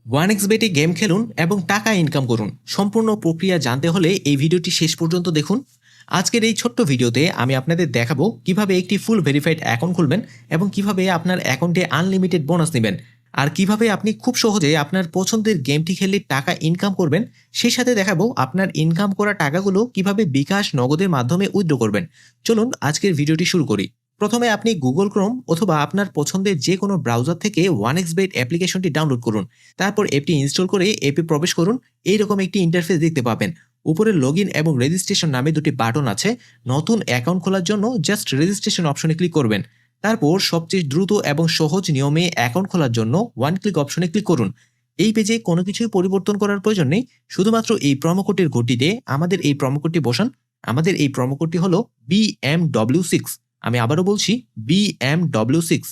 ওয়ানএক্সবেটে game খেলুন এবং টাকা ইনকাম করুন। সম্পূর্ণ প্রক্রিয়া জানতে হলে এই ভিডিওটি শেষ পর্যন্ত দেখুন। আজকের এই ছোট্ট ভিডিওতে আমি আপনাদের দেখাবো কিভাবে একটি ফুল ভেরিফাইড অ্যাকাউন্ট খুলবেন এবং কিভাবে আপনার অ্যাকাউন্টে আনলিমিটেড বোনাস নেবেন, আর কিভাবে আপনি খুব সহজে আপনার পছন্দের গেমটি খেলে টাকা ইনকাম করবেন। সেই সাথে দেখাবো আপনার ইনকাম করা টাকাগুলো কিভাবে বিকাশ নগদের মাধ্যমে উইথড্র করবেন। চলুন আজকের ভিডিওটি শুরু করি। প্রথমে আপনি গুগল ক্রোম অথবা আপনার পছন্দের যে কোনো ব্রাউজার থেকে ওয়ানএক্সবেট অ্যাপ্লিকেশনটি ডাউনলোড করুন। তারপর অ্যাপটি ইনস্টল করে অ্যাপে প্রবেশ করুন। এইরকম একটি ইন্টারফেস দেখতে পাবেন। উপরে লগইন এবং রেজিস্ট্রেশন নামে দুটি বাটন আছে। নতুন অ্যাকাউন্ট খোলার জন্য জাস্ট রেজিস্ট্রেশন অপশনে ক্লিক করবেন। তারপর সবচেয়ে দ্রুত এবং সহজ নিয়মে অ্যাকাউন্ট খোলার জন্য ওয়ান ক্লিক অপশনে ক্লিক করুন। এই পেজে কোনো কিছুই পরিবর্তন করার প্রয়োজন নেই। শুধুমাত্র এই প্রোমো কোডের ঘটিতে আমাদের এই প্রোমো কোডটি বসান। আমাদের এই প্রোমো কোডটি হলো BMW6। আমি আবারও বলছি BMW6।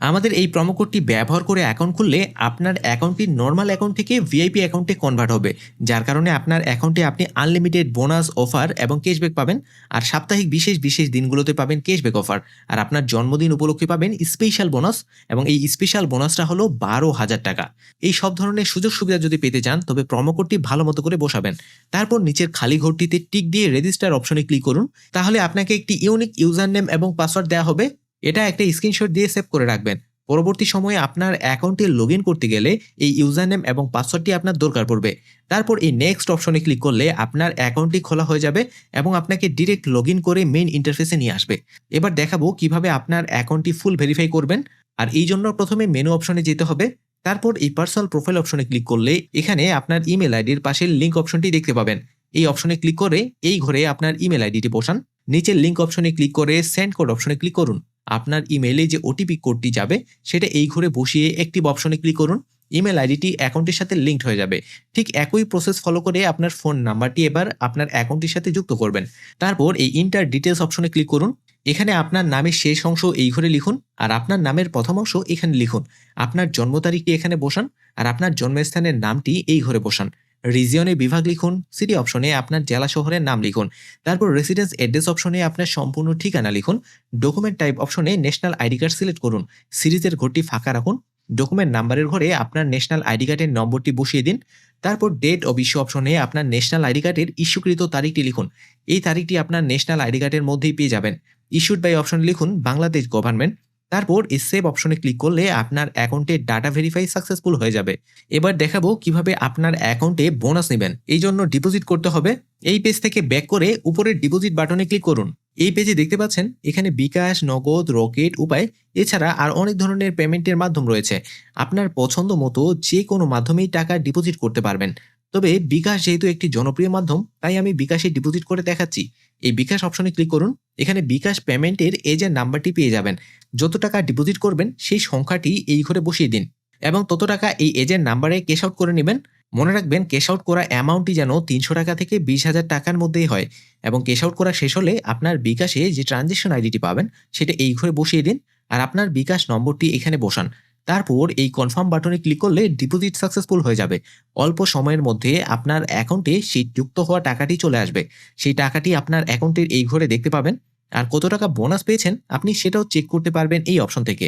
আমাদের এই প্রোমো কোডটি ব্যবহার করে অ্যাকাউন্ট খুললে আপনার অ্যাকাউন্টটি নরমাল অ্যাকাউন্ট থেকে ভিআইপি অ্যাকাউন্টে কনভার্ট হবে, যার কারণে আপনার অ্যাকাউন্টে আপনি আনলিমিটেড বোনাস অফার এবং ক্যাশব্যাক পাবেন। আর সাপ্তাহিক বিশেষ বিশেষ দিনগুলোতে পাবেন ক্যাশব্যাক অফার। আর আপনার জন্মদিন উপলক্ষে পাবেন স্পেশাল বোনাস, এবং এই স্পেশাল বোনাসটা হলো 12,000 টাকা। এই সব ধরনের সুযোগ সুবিধা যদি পেতে চান তবে প্রোমো কোডটি ভালো মতো করে বসাবেন। তারপর নিচের খালি ঘরটিতে টিক দিয়ে রেজিস্টার অপশনে ক্লিক করুন। তাহলে আপনাকে একটি ইউনিক ইউজার নেম এবং পাসওয়ার্ড দেওয়া হবে। এটা একটা স্ক্রিনশট দিয়ে সেভ করে রাখবেন। পরবর্তী সময়ে আপনার অ্যাকাউন্টে লগ ইন করতে গেলে এই ইউজার নেম এবং পাসওয়ার্ডটি আপনার দরকার পড়বে। তারপর এই নেক্সট অপশনে ক্লিক করলে আপনার অ্যাকাউন্টটি খোলা হয়ে যাবে এবং আপনাকে ডিরেক্ট লগ ইন করে মেইন ইন্টারফেসে নিয়ে আসবে। এবার দেখাবো কিভাবে আপনার অ্যাকাউন্টটি ফুল ভেরিফাই করবেন। আর এই জন্য প্রথমে মেনু অপশনে যেতে হবে। তারপর এই পার্সোনাল প্রোফাইল অপশনে ক্লিক করলে এখানে আপনার ইমেল আইডির পাশের লিঙ্ক অপশনটি দেখতে পাবেন। এই অপশনে ক্লিক করে এই ঘরে আপনার ইমেল আইডিটি বসান। নিচের লিঙ্ক অপশনে ক্লিক করে সেন্ড কোড অপশনে ক্লিক করুন। আপনার ইমেইলে যে ওটিপি কোডটি যাবে সেটা এই ঘরে বসিয়ে অ্যাক্টিভ অপশনে ক্লিক করুন। ইমেল আইডিটি অ্যাকাউন্টের সাথে লিঙ্কড হয়ে যাবে। ঠিক একই প্রসেস ফলো করে আপনার ফোন নাম্বারটি এবার আপনার অ্যাকাউন্টের সাথে যুক্ত করবেন। তারপর এই ইন্টার ডিটেলস অপশনে ক্লিক করুন। এখানে আপনার নামের শেষ অংশ এই ঘরে লিখুন, আর আপনার নামের প্রথম অংশ এখানে লিখুন। আপনার জন্ম তারিখটি এখানে বসান, আর আপনার জন্মস্থানের নামটি এই ঘরে বসান। রিজিয়নে বিভাগ লিখুন। সিটি অপশনে আপনার জেলা শহরের নাম লিখুন। তারপর রেসিডেন্স অ্যাড্রেস অপশনে আপনার সম্পূর্ণ ঠিকানা লিখুন। ডকুমেন্ট টাইপ অপশনে ন্যাশনাল আইডি কার্ড সিলেক্ট করুন। সিরিজের ঘরটি ফাঁকা রাখুন। ডকুমেন্ট নাম্বারের ঘরে আপনার ন্যাশনাল আইডি কার্ডের নম্বরটি বসিয়ে দিন। তারপর ডেট অফ ইস্যু অপশনে আপনার ন্যাশনাল আইডি কার্ডের ইস্যুকৃত তারিখটি লিখুন। এই তারিখটি আপনার ন্যাশনাল আইডি কার্ডের মধ্যেই পেয়ে যাবেন। ইস্যুড বাই অপশনে লিখুন বাংলাদেশ গভর্নমেন্ট। তারপর এই সেভ অপশনে ক্লিক করলে আপনার অ্যাকাউন্টে ডাটা ভেরিফাই সাকসেসফুল হয়ে যাবে। এবার দেখাবো কিভাবে আপনার অ্যাকাউন্টে বোনাস নেবেন। এই জন্য ডিপোজিট করতে হবে। এই পেজ থেকে ব্যাক করে উপরের ডিপোজিট বাটনে ক্লিক করুন। এই পেজে দেখতে পাচ্ছেন এখানে বিকাশ, নগদ, রকেট, উপায় এছাড়া আর অনেক ধরনের পেমেন্টের মাধ্যম রয়েছে। আপনার পছন্দ মতো যে কোনো মাধ্যমেই টাকা ডিপোজিট করতে পারবেন। তবে বিকাশ যেহেতু একটি জনপ্রিয় মাধ্যম, তাই আমি বিকাশে ডিপোজিট করে দেখাচ্ছি। এই বিকাশ অপশনে ক্লিক করুন। এখানে বিকাশ পেমেন্টের এজেন্ট নাম্বারটি পেয়ে যাবেন। যত টাকা ডিপোজিট করবেন সেই সংখ্যাটি এই ঘরে বসিয়ে দিন এবং তত টাকা এই এজেন্ট নাম্বারে ক্যাশ আউট করে নেবেন। মনে রাখবেন ক্যাশ আউট করা অ্যামাউন্টটি যেন 300 টাকা থেকে 20,000 টাকার মধ্যেই হয়, এবং ক্যাশ আউট করা শেষ হলে আপনার বিকাশে যে ট্রানজেকশন আইডিটি পাবেন সেটা এই ঘরে বসিয়ে দিন, আর আপনার বিকাশ নম্বরটি এখানে বসান। তারপর এই কনফার্ম বাটনে ক্লিক করলে ডিপোজিট সাকসেসফুল হয়ে যাবে। অল্প সময়ের মধ্যে আপনার অ্যাকাউন্টে সেই যুক্ত হওয়া টাকাটি চলে আসবে। সেই টাকাটি আপনার অ্যাকাউন্টের এই ঘরে দেখতে পাবেন। আর কত টাকা বোনাস পেয়েছেন আপনি সেটাও চেক করতে পারবেন এই অপশন থেকে।